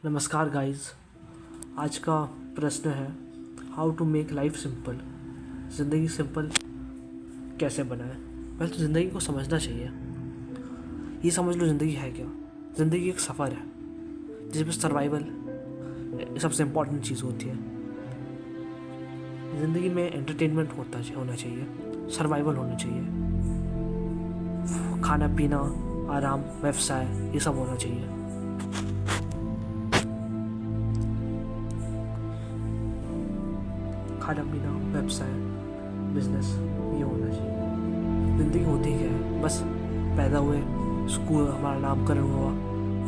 नमस्कार गाइस। आज का प्रश्न है how to make life simple. ज़िंदगी सिंपल कैसे बनाएं। पहले तो ज़िंदगी को समझना चाहिए। ये समझ लो ज़िंदगी है क्या। ज़िंदगी एक सफ़र है जिसमें सर्वाइवल सबसे इम्पोर्टेंट चीज़ होती है। ज़िंदगी में एंटरटेनमेंट होना चाहिए, सर्वाइवल होना चाहिए, खाना पीना, आराम, व्यवसाय, ये सब होना चाहिए। खाना पीना, व्यवसाय, बिजनेस, ये होना चाहिए। ज़िंदगी होती क्या है, बस पैदा हुए, स्कूल, हमारा नामकरण हुआ,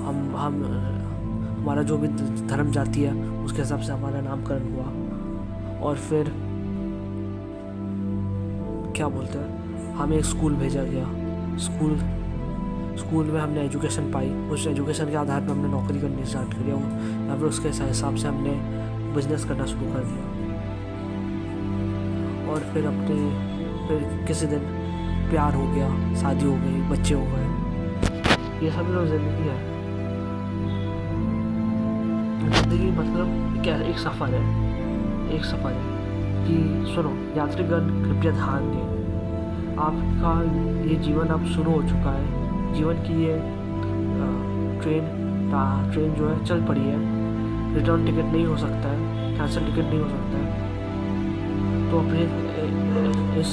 हम हमारा जो भी धर्म जाति है उसके हिसाब से हमारा नामकरण हुआ, और फिर क्या बोलते हैं, हमें एक स्कूल भेजा गया। स्कूल में हमने एजुकेशन पाई, उस एजुकेशन के आधार पर हमने नौकरी करनी स्टार्ट करी, या फिर उसके हिसाब से हमने बिजनेस करना शुरू कर दिया, और फिर किसी दिन प्यार हो गया, शादी हो गई, बच्चे हो गए। ये सब तो ज़िंदगी है। ज़िंदगी मतलब क्या, एक सफ़र है कि सुनो यात्रीगण कृपया ध्यान दें, आपका ये जीवन अब शुरू हो चुका है। जीवन की ये ट्रेन जो है चल पड़ी है। रिटर्न टिकट नहीं हो सकता है, कैंसिल टिकट नहीं हो सकता है। तो अपने इस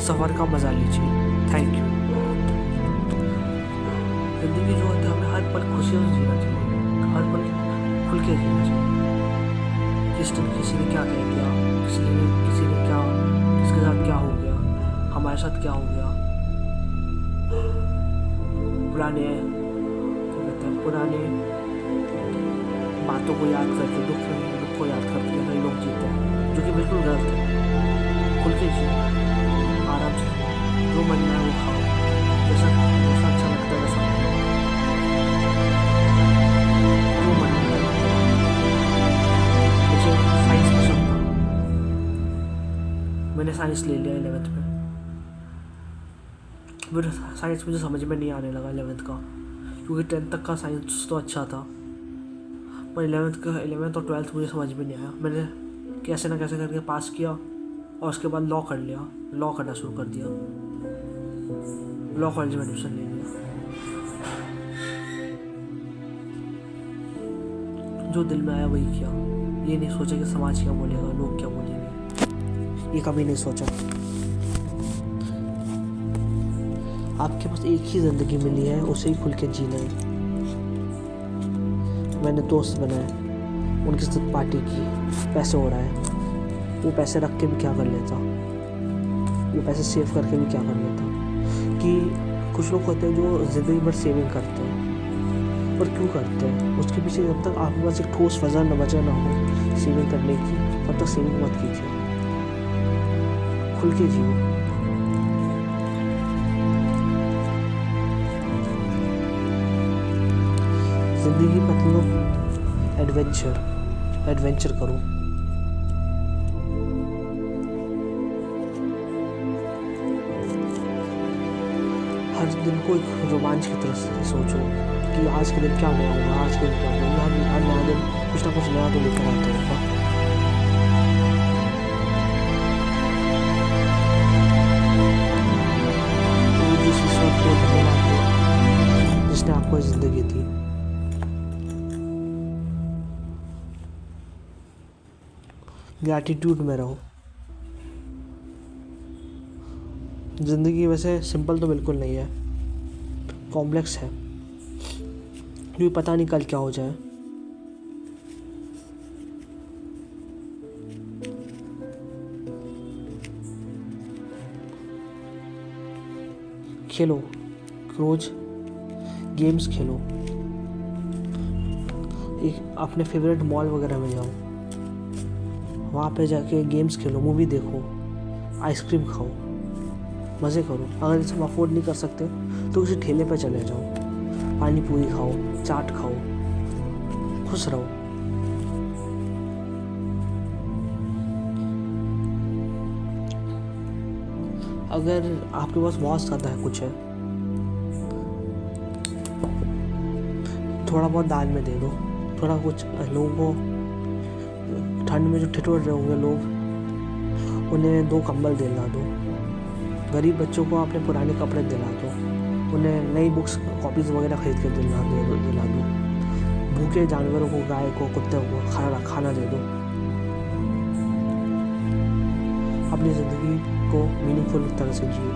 सफ़र का मज़ा लीजिए। Thank you. ज़िंदगी जो है हमें हर पल खुशियों से जीना चाहिए, हर पल खुल के जीना चाहिए। किसी ने क्या कह दिया, किसके साथ क्या हो गया, हमारे साथ क्या हो गया, पुराने बातों को याद करके, दुख को याद करके कई लोग जीते हैं, जो कि बिल्कुल गलत है। खुल के जियो, आराम से, जो मन में है वो खाओ, जैसा अच्छा लगता है वैसा खाओ, जो मन में है। मुझे साइंस पसंद था, मैंने साइंस ले लिया 11th में। फिर साइंस मुझे समझ में नहीं आने लगा 11th का, क्योंकि 10th तक का साइंस तो अच्छा था, पर 11th और 12th मुझे समझ में नहीं आया। मैंने कैसे ना कैसे करके पास किया, और उसके बाद लॉ करना शुरू कर दिया। लॉ कॉलेज में एडमिशन ले लिया। जो दिल में आया वही किया, ये नहीं सोचा कि समाज क्या बोलेगा, लोग क्या बोलेंगे, ये कभी नहीं सोचा। आपके पास एक ही ज़िंदगी मिली है, उसे ही खुल के जीना है। मैंने दोस्त बनाए, उनके साथ पार्टी की, पैसे उड़ाए। वो पैसे रख के भी क्या कर लेता, वो पैसे सेव करके भी क्या कर लेता। कि कुछ लोग होते हैं जो ज़िंदगी भर सेविंग करते हैं, और क्यों करते हैं, उसके पीछे जब तक आपके पास एक ठोस वजह ना हो सेविंग करने की, तब तक सेविंग मत कीजिए। खुल के जियो। ज़िंदगी मतलब एडवेंचर करो। हर दिन को एक रोमांच की तरह से सोचो कि आज के दिन क्या नया होगा, आज के दिन क्या होगा। हर नया दिन कुछ ना कुछ नया तो लेकर आता होगा। तो जिस ईश्वर को धन्यवाद दो जिसने आपको ज़िंदगी दी। ग्रैटिट्यूड में रहो। ज़िंदगी वैसे सिंपल तो बिल्कुल नहीं है, कॉम्प्लेक्स है, क्योंकि पता नहीं कल क्या हो जाए। खेलो, रोज गेम्स खेलो, एक अपने फेवरेट मॉल वगैरह में जाओ, वहाँ पे जाके गेम्स खेलो, मूवी देखो, आइसक्रीम खाओ, मज़े करो। अगर ये सब अफोर्ड नहीं कर सकते तो किसी ठेले पे चले जाओ, पानी पूरी खाओ, चाट खाओ, खुश रहो। अगर आपके पास बहुत ज़्यादा है, कुछ है, थोड़ा बहुत दान में दे दो, थोड़ा कुछ लोगों को ठंड में जो ठिठुर रहे होंगे लोग, उन्हें 2 कंबल दिला दो। गरीब बच्चों को अपने पुराने कपड़े दिला दो, उन्हें नई बुक्स कॉपीज़ वगैरह खरीद के दिला दो। भूखे जानवरों को, गाय को, कुत्ते को खाना दे दो। अपनी ज़िंदगी को मीनिंगफुल तरह से जियो।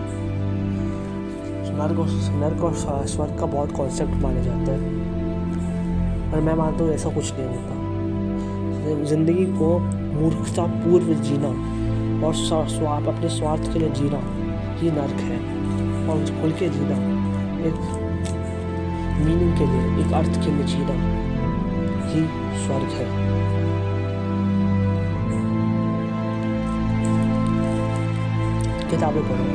नर्क और स्वर्ग का बहुत कॉन्सेप्ट माना जाता है, पर मैं मानता हूँ ऐसा कुछ नहीं होता। ज़िंदगी को मूर्खता पूर्व जीना और अपने स्वार्थ के लिए जीना ही नर्क है, और खुल के जीना, एक मीनिंग के लिए, एक अर्थ के लिए जीना ही स्वर्ग है। किताबें पढ़ो,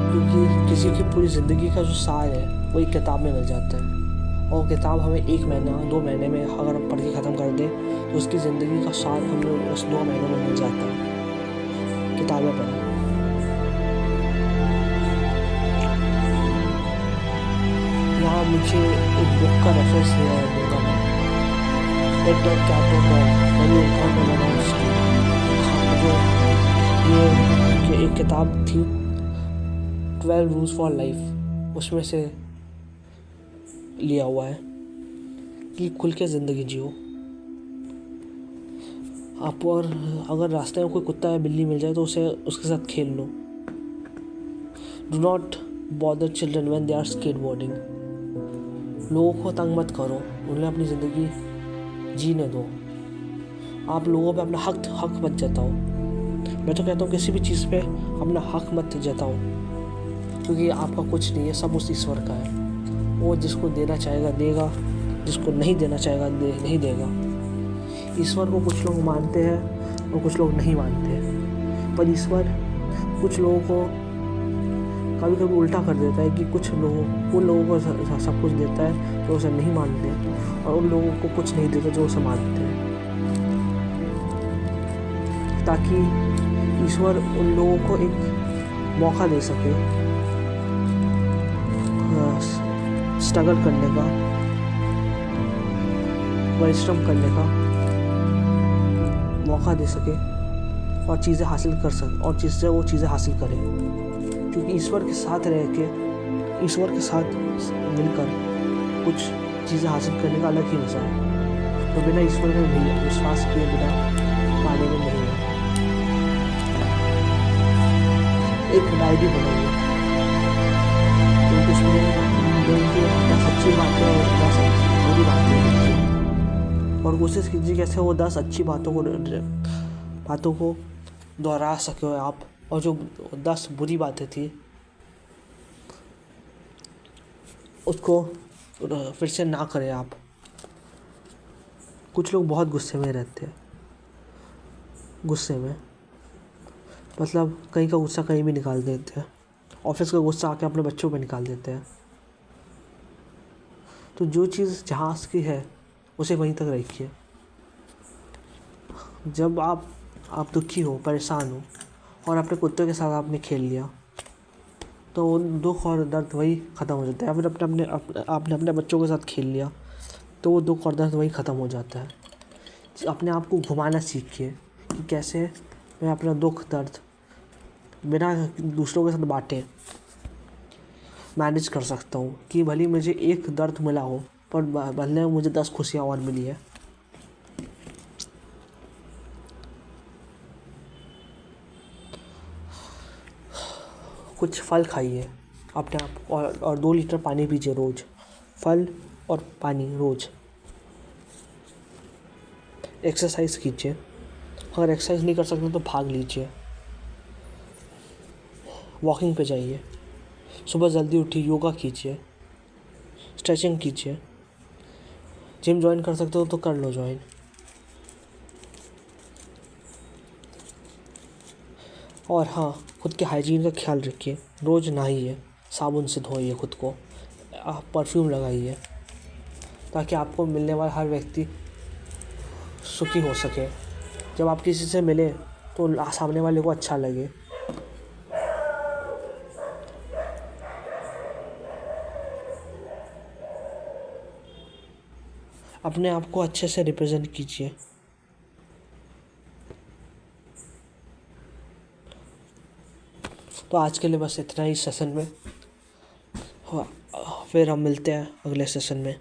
क्योंकि किसी की पूरी ज़िंदगी का जो सार है वो एक किताब में मिल जाता है, और किताब हमें 1 महीना 2 महीने में अगर हम पढ़ के ख़त्म कर दें तो उसकी ज़िंदगी का सार हमें उस 2 महीनों में मिल जाता है। किताबें पढ़ो। यहाँ मुझे एक बुक का रेफरेंस दिया है, दूंगा मैं। एक डेड कैट मैंने बना उसकी ये एक किताब थी 12 रूल्स फॉर लाइफ, उसमें से लिया हुआ है कि खुल के ज़िंदगी जियो आप। और अगर रास्ते में कोई कुत्ता या बिल्ली मिल जाए तो उसके साथ खेल लो। Do not bother children when they are skateboarding. लोगों को तंग मत करो, उन्हें अपनी ज़िंदगी जीने दो। आप लोगों पे अपना हक मत जताओ। मैं तो कहता हूँ किसी भी चीज़ पे अपना हक मत जताओ, क्योंकि आपका कुछ नहीं है, सब उस ईश्वर का है। वो जिसको देना चाहेगा देगा, जिसको नहीं देना चाहेगा नहीं देगा। ईश्वर को कुछ लोग मानते हैं और कुछ लोग नहीं मानते हैं, पर ईश्वर कुछ लोगों को कभी कभी उल्टा कर देता है कि उन लोगों को सब कुछ देता है जो उसे नहीं मानते, और उन लोगों को कुछ नहीं देता जो उसे मानते हैं, ताकि ईश्वर उन लोगों को एक मौका दे सके स्ट्रगल करने का, परिश्रम करने का मौका दे सके, और चीज़ें हासिल कर सके, और वो चीज़ें हासिल करे। क्योंकि ईश्वर के साथ रह के, ईश्वर के साथ मिलकर कुछ चीज़ें हासिल करने का अलग ही मज़ा है, तो बिना ईश्वर में भी विश्वास किए बिना पाने में नहीं है। एक डायरी बनाइए, तो उसमें क्या सच्ची बातें और क्या बुरी बातें, और कोशिश कीजिए कैसे वो 10 अच्छी बातों को दोहरा सके आप, और जो 10 बुरी बातें थी उसको फिर से ना करें आप। कुछ लोग बहुत गुस्से में रहते हैं, गुस्से में मतलब कहीं का गुस्सा कहीं भी निकाल देते हैं, ऑफिस का गुस्सा आके अपने बच्चों पे निकाल देते हैं। तो जो चीज़ जहाँ की है उसे वहीं तक रखिए। जब आप दुखी हो, परेशान हो, और अपने कुत्ते के साथ आपने खेल लिया, तो वो दुख और दर्द वही ख़त्म हो जाता है। या फिर आपने अपने बच्चों के साथ खेल लिया, तो वो दुख और दर्द वही ख़त्म हो जाता है। अपने आप को घुमाना सीखिए कि कैसे मैं अपना दुख दर्द बिना दूसरों के साथ बांटे मैनेज कर सकता हूँ, कि भले मुझे एक दर्द मिला हो पर भले मुझे 10 खुशियाँ और मिली है। कुछ फल खाइए अपने आप, और 2 लीटर पानी पीजिए रोज़। फल और पानी रोज़। एक्सरसाइज कीजिए, अगर एक्सरसाइज नहीं कर सकते तो भाग लीजिए, वॉकिंग पे जाइए, सुबह जल्दी उठिए, योगा कीजिए, स्ट्रेचिंग कीजिए। जिम ज्वाइन कर सकते हो तो कर लो ज्वाइन। और हाँ, खुद के हाइजीन का ख्याल रखिए, रोज़ नहाइए, साबुन से धोइए खुद को, आप परफ्यूम लगाइए, ताकि आपको मिलने वाला हर व्यक्ति सुखी हो सके। जब आप किसी से मिले तो सामने वाले को अच्छा लगे। अपने आप को अच्छे से रिप्रेजेंट कीजिए। तो आज के लिए बस इतना ही सेशन में। फिर हम मिलते हैं अगले सेशन में।